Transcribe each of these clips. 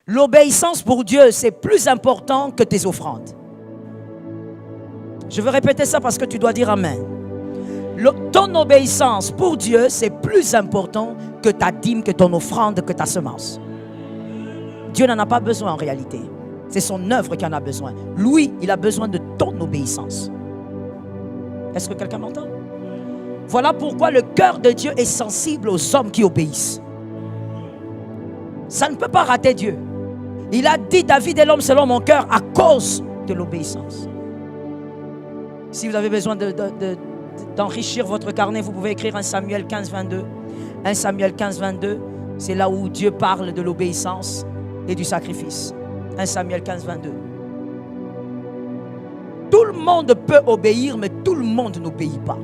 L'obéissance pour Dieu, c'est plus important que tes offrandes. Je veux répéter ça parce que tu dois dire Amen. Ton obéissance pour Dieu, c'est plus important que ta dîme, que ton offrande, que ta semence. Dieu n'en a pas besoin en réalité. C'est son œuvre qui en a besoin. Lui, il a besoin de ton obéissance. Est-ce que quelqu'un m'entend? Voilà pourquoi le cœur de Dieu est sensible aux hommes qui obéissent. Ça ne peut pas rater Dieu. Il a dit, David est l'homme selon mon cœur à cause de l'obéissance. Si vous avez besoin d'enrichir votre carnet, vous pouvez écrire 1 Samuel 15, 22. 1 Samuel 15, 22, c'est là où Dieu parle de l'obéissance et du sacrifice. 1 Samuel 15, 22. Tout le monde peut obéir, mais tout le monde n'obéit pas.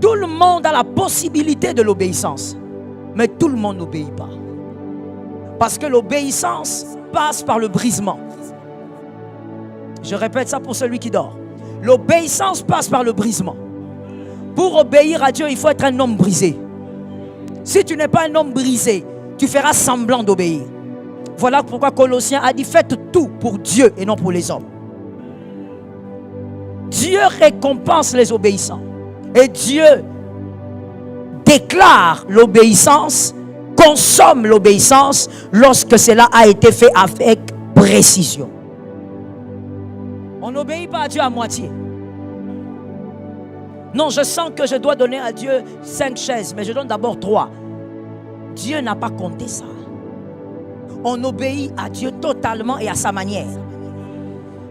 Tout le monde a la possibilité de l'obéissance, mais tout le monde n'obéit pas. Parce que l'obéissance passe par le brisement. Je répète ça pour celui qui dort. L'obéissance passe par le brisement. Pour obéir à Dieu, il faut être un homme brisé. Si tu n'es pas un homme brisé, tu feras semblant d'obéir. Voilà pourquoi Colossiens a dit, faites tout pour Dieu et non pour les hommes. Dieu récompense les obéissants. Et Dieu déclare l'obéissance, consomme l'obéissance lorsque cela a été fait avec précision. On n'obéit pas à Dieu à moitié. Non, je sens que je dois donner à Dieu 5 chaises, mais je donne d'abord 3. Dieu n'a pas compté ça. On obéit à Dieu totalement et à sa manière.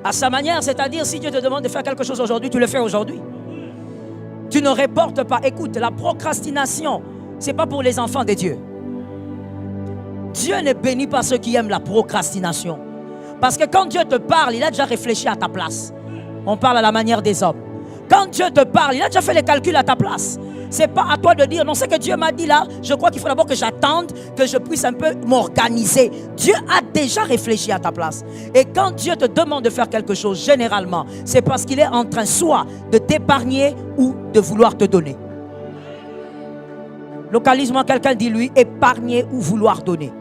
À sa manière, c'est-à-dire si Dieu te demande de faire quelque chose aujourd'hui, tu le fais aujourd'hui. Tu ne reportes pas. Écoute, la procrastination, ce n'est pas pour les enfants de Dieu. Dieu ne bénit pas ceux qui aiment la procrastination. Parce que quand Dieu te parle, il a déjà réfléchi à ta place. On parle à la manière des hommes. Quand Dieu te parle, il a déjà fait les calculs à ta place. Ce n'est pas à toi de dire, non, c'est que Dieu m'a dit là, je crois qu'il faut d'abord que j'attende, que je puisse un peu m'organiser. Dieu a déjà réfléchi à ta place. Et quand Dieu te demande de faire quelque chose, généralement, c'est parce qu'il est en train soit de t'épargner ou de vouloir te donner. Localisement, quelqu'un dit lui, épargner ou vouloir donner.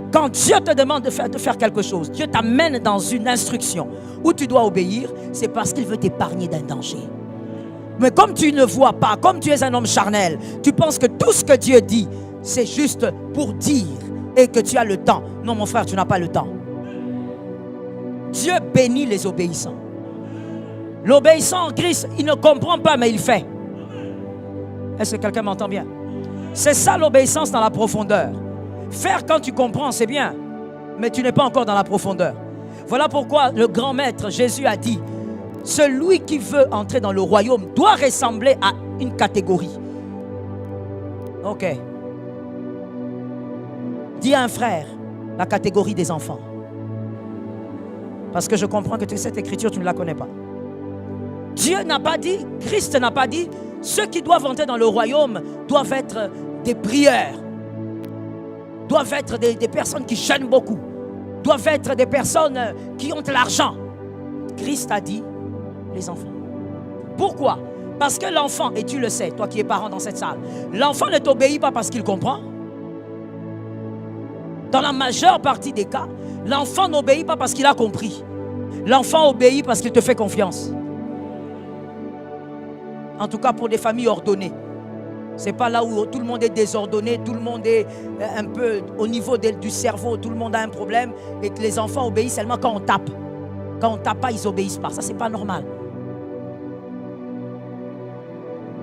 Quand Dieu te demande de faire quelque chose, Dieu t'amène dans une instruction où tu dois obéir, c'est parce qu'il veut t'épargner d'un danger. Mais comme tu ne vois pas, comme tu es un homme charnel, tu penses que tout ce que Dieu dit, c'est juste pour dire et que tu as le temps. Non, mon frère, tu n'as pas le temps. Dieu bénit les obéissants. L'obéissant en Christ, il ne comprend pas, mais il fait. Est-ce que quelqu'un m'entend bien? C'est ça l'obéissance dans la profondeur. Faire quand tu comprends, c'est bien, mais tu n'es pas encore dans la profondeur. Voilà pourquoi le grand maître Jésus a dit, celui qui veut entrer dans le royaume doit ressembler à une catégorie. Ok. Dis à un frère, la catégorie des enfants. Parce que je comprends que cette écriture, tu ne la connais pas. Dieu n'a pas dit, Christ n'a pas dit, ceux qui doivent entrer dans le royaume doivent être des prieurs, doivent être des personnes qui jeûnent beaucoup, doivent être des personnes qui ont de l'argent. Christ a dit, les enfants. Pourquoi? Parce que l'enfant, et tu le sais, toi qui es parent dans cette salle, l'enfant ne t'obéit pas parce qu'il comprend. Dans la majeure partie des cas, l'enfant n'obéit pas parce qu'il a compris. L'enfant obéit parce qu'il te fait confiance. En tout cas pour des familles ordonnées. Ce n'est pas là où tout le monde est désordonné, tout le monde est un peu au niveau du cerveau, tout le monde a un problème et que les enfants obéissent seulement quand on tape. Quand on ne tape pas, ils n'obéissent pas. Ça, ce n'est pas normal.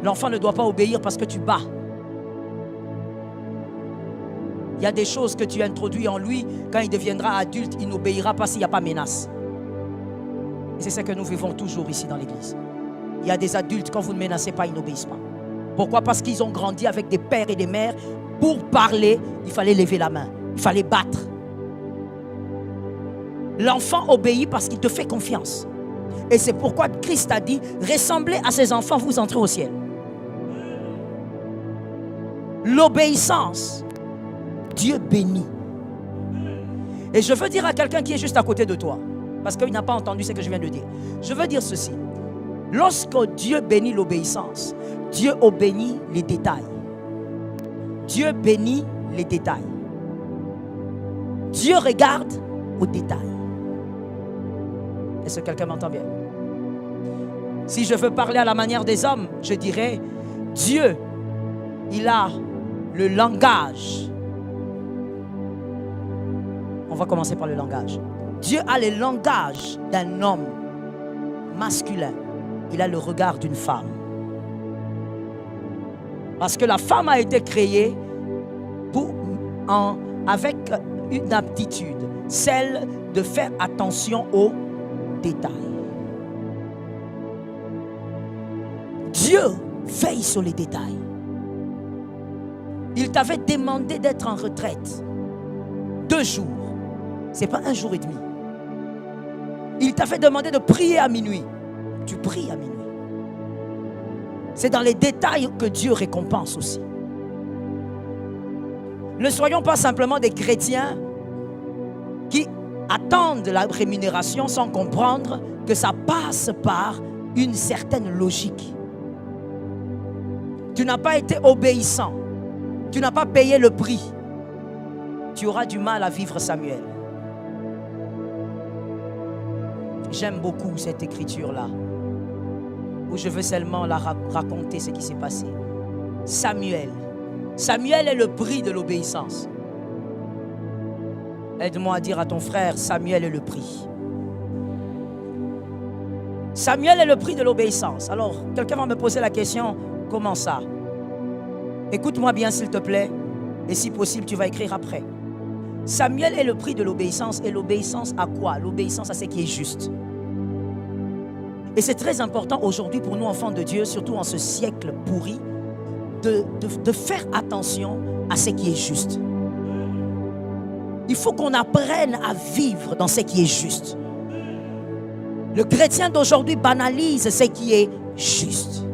L'enfant ne doit pas obéir parce que tu bats. Il y a des choses que tu introduis en lui. Quand il deviendra adulte, il n'obéira pas s'il n'y a pas menace. Et c'est ce que nous vivons toujours ici dans l'église. Il y a des adultes, quand vous ne menacez pas, ils n'obéissent pas. Pourquoi? Parce qu'ils ont grandi avec des pères et des mères. Pour parler, il fallait lever la main. Il fallait battre. L'enfant obéit parce qu'il te fait confiance. Et c'est pourquoi Christ a dit, ressemblez à ses enfants, vous entrez au ciel. L'obéissance, Dieu bénit. Et je veux dire à quelqu'un qui est juste à côté de toi, parce qu'il n'a pas entendu ce que je viens de dire. Je veux dire ceci. Lorsque Dieu bénit l'obéissance, Dieu bénit les détails. Dieu bénit les détails. Dieu regarde aux détails. Est-ce que quelqu'un m'entend bien? Si je veux parler à la manière des hommes, je dirais, Dieu, il a le langage. On va commencer par le langage. Dieu a le langage d'un homme masculin. Il a le regard d'une femme. Parce que la femme a été créée avec une aptitude, celle de faire attention aux détails. Dieu veille sur les détails. Il t'avait demandé d'être en retraite 2 jours. Ce n'est pas 1 jour et demi. Il t'avait demandé de prier à minuit. Tu pries à minuit. C'est dans les détails que Dieu récompense aussi. Ne soyons pas simplement des chrétiens qui attendent la rémunération sans comprendre que ça passe par une certaine logique. Tu n'as pas été obéissant. Tu n'as pas payé le prix. Tu auras du mal à vivre Samuel. J'aime beaucoup cette écriture-là, où je veux seulement raconter ce qui s'est passé. Samuel. Samuel est le prix de l'obéissance. Aide-moi à dire à ton frère, Samuel est le prix. Samuel est le prix de l'obéissance. Alors, quelqu'un va me poser la question, comment ça? Écoute-moi bien s'il te plaît, et si possible, tu vas écrire après. Samuel est le prix de l'obéissance, et l'obéissance à quoi? L'obéissance à ce qui est juste. Et c'est très important aujourd'hui pour nous, enfants de Dieu, surtout en ce siècle pourri, de faire attention à ce qui est juste. Il faut qu'on apprenne à vivre dans ce qui est juste. Le chrétien d'aujourd'hui banalise ce qui est juste.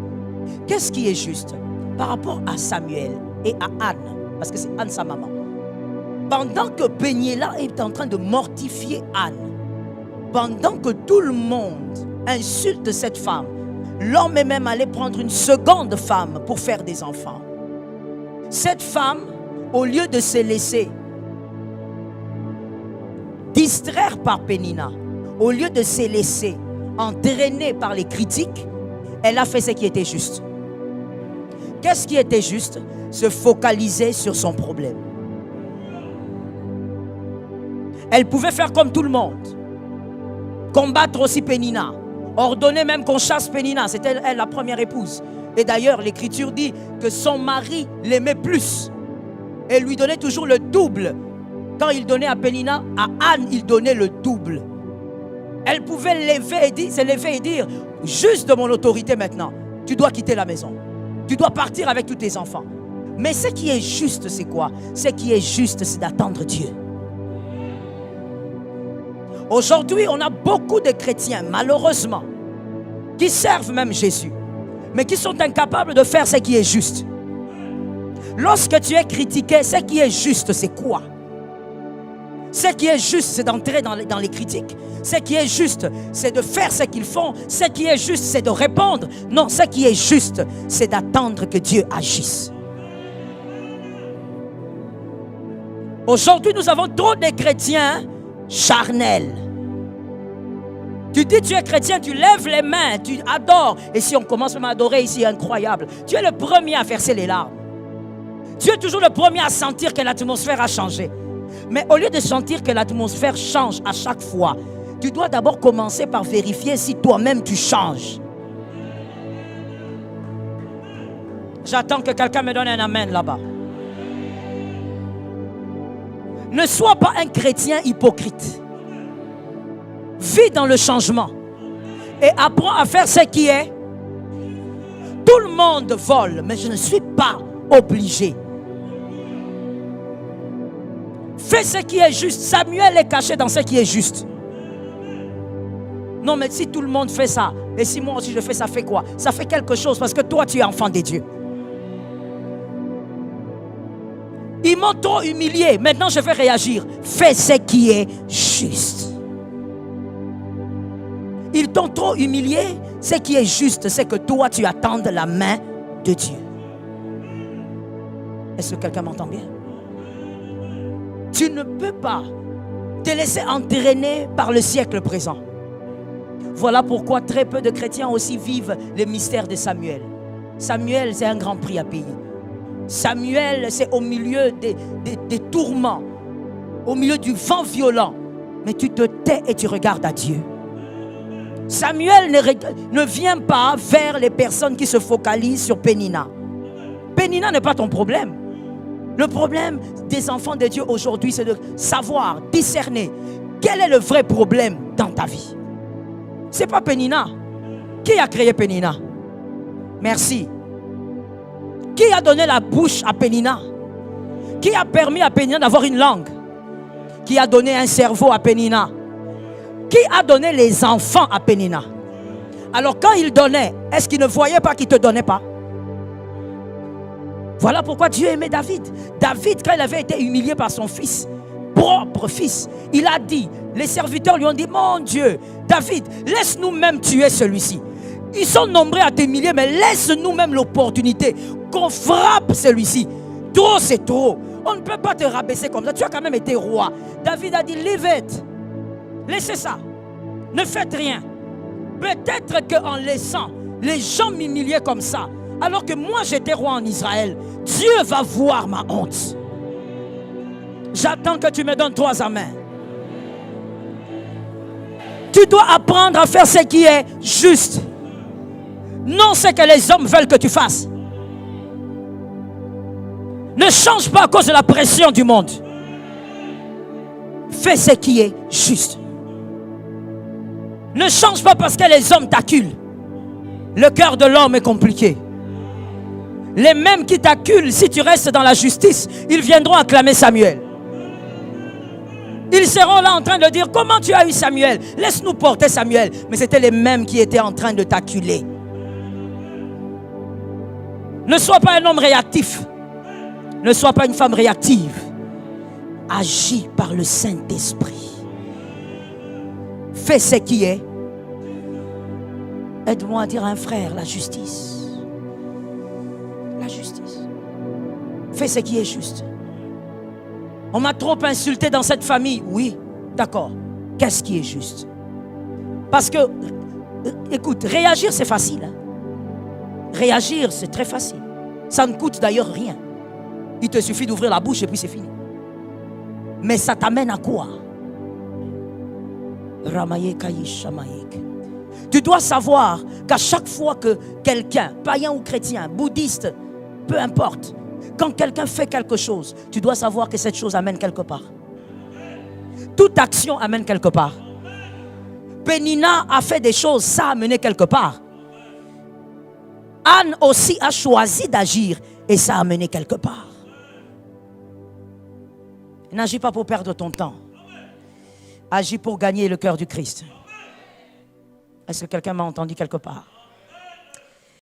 Qu'est-ce qui est juste? Par rapport à Samuel et à Anne, parce que c'est Anne sa maman. Pendant que Péniéla est en train de mortifier Anne, pendant que tout le monde insulte cette femme, l'homme est même allé prendre une seconde femme pour faire des enfants. Cette femme, au lieu de se laisser distraire par Pénina, au lieu de se laisser entraîner par les critiques, elle a fait ce qui était juste. Qu'est-ce qui était juste? Se focaliser sur son problème. Elle pouvait faire comme tout le monde. Combattre aussi Pénina. Ordonner même qu'on chasse Pénina. C'était elle la première épouse. Et d'ailleurs, l'Écriture dit que son mari l'aimait plus. Et lui donnait toujours le double. Quand il donnait à Pénina, à Anne, il donnait le double. Elle pouvait se lever et dire, juste de mon autorité maintenant, tu dois quitter la maison. Tu dois partir avec tous tes enfants. Mais ce qui est juste, c'est quoi? Ce qui est juste, c'est d'attendre Dieu. Aujourd'hui, on a beaucoup de chrétiens, malheureusement, qui servent même Jésus, mais qui sont incapables de faire ce qui est juste. Lorsque tu es critiqué, ce qui est juste, c'est quoi? Ce qui est juste, c'est d'entrer dans les critiques. Ce qui est juste, c'est de faire ce qu'ils font. Ce qui est juste, c'est de répondre. Non, ce qui est juste, c'est d'attendre que Dieu agisse. Aujourd'hui, nous avons trop de chrétiens charnels. Tu dis tu es chrétien, tu lèves les mains, tu adores. Et si on commence même à adorer ici, incroyable. Tu es le premier à verser les larmes. Tu es toujours le premier à sentir que l'atmosphère a changé. Mais au lieu de sentir que l'atmosphère change à chaque fois, tu dois d'abord commencer par vérifier si toi-même tu changes. J'attends que quelqu'un me donne un amen là-bas. Ne sois pas un chrétien hypocrite. Vis dans le changement et apprends à faire ce qui est. Tout le monde vole, mais je ne suis pas obligé. Fais ce qui est juste. Samuel est caché dans ce qui est juste. Non, mais si tout le monde fait ça, et si moi aussi je fais ça, fait quoi? Ça fait quelque chose parce que toi tu es enfant de Dieu. Ils m'ont trop humilié, maintenant je vais réagir. Fais ce qui est juste. Ils t'ont trop humilié, ce qui est juste, c'est que toi tu attendes la main de Dieu. Est-ce que quelqu'un m'entend bien? Tu ne peux pas te laisser entraîner par le siècle présent. Voilà pourquoi très peu de chrétiens aussi vivent les mystères de Samuel. Samuel, c'est un grand prix à payer. Samuel, c'est au milieu des tourments, au milieu du vent violent. Mais tu te tais et tu regardes à Dieu. Samuel ne vient pas vers les personnes qui se focalisent sur Pénina. Pénina n'est pas ton problème. Le problème des enfants de Dieu aujourd'hui, c'est de savoir, discerner quel est le vrai problème dans ta vie. Ce n'est pas Pénina. Qui a créé Pénina? Merci. Qui a donné la bouche à Pénina? Qui a permis à Pénina d'avoir une langue? Qui a donné un cerveau à Pénina? Qui a donné les enfants à Pénina? Alors quand il donnait, est-ce qu'il ne voyait pas qu'il ne te donnait pas? Voilà pourquoi Dieu aimait David. David, quand il avait été humilié par son fils, propre fils, il a dit, les serviteurs lui ont dit, mon Dieu, David, laisse-nous même tuer celui-ci. Ils sont nombreux à t'humilier, mais laisse-nous même l'opportunité qu'on frappe celui-ci. Trop, c'est trop. On ne peut pas te rabaisser comme ça. Tu as quand même été roi. David a dit, leave it. Laissez ça. Ne faites rien. Peut-être qu'en laissant les gens m'humilier comme ça, alors que moi j'étais roi en Israël, Dieu va voir ma honte. J'attends que tu me donnes 3 amens. Tu dois apprendre à faire ce qui est juste. Non ce que les hommes veulent que tu fasses. Ne change pas à cause de la pression du monde. Fais ce qui est juste. Ne change pas parce que les hommes t'acculent. Le cœur de l'homme est compliqué. Les mêmes qui t'acculent, si tu restes dans la justice, ils viendront acclamer Samuel. Ils seront là en train de dire, comment tu as eu Samuel? Laisse-nous porter Samuel. Mais c'était les mêmes qui étaient en train de t'acculer. Ne sois pas un homme réactif. Ne sois pas une femme réactive. Agis par le Saint-Esprit. Fais ce qui est. Aide-moi à dire à un frère, la justice. La justice. Fais ce qui est juste. On m'a trop insulté dans cette famille. Oui, d'accord. Qu'est-ce qui est juste? Parce que, écoute, réagir c'est facile. Hein? Réagir c'est très facile. Ça ne coûte d'ailleurs rien. Il te suffit d'ouvrir la bouche et puis c'est fini. Mais ça t'amène à quoi? Tu dois savoir qu'à chaque fois que quelqu'un, païen ou chrétien, bouddhiste, peu importe, quand quelqu'un fait quelque chose, tu dois savoir que cette chose amène quelque part. Toute action amène quelque part. Pénina a fait des choses, ça a mené quelque part. Anne aussi a choisi d'agir et ça a mené quelque part. N'agis pas pour perdre ton temps. Agis pour gagner le cœur du Christ. Est-ce que quelqu'un m'a entendu quelque part?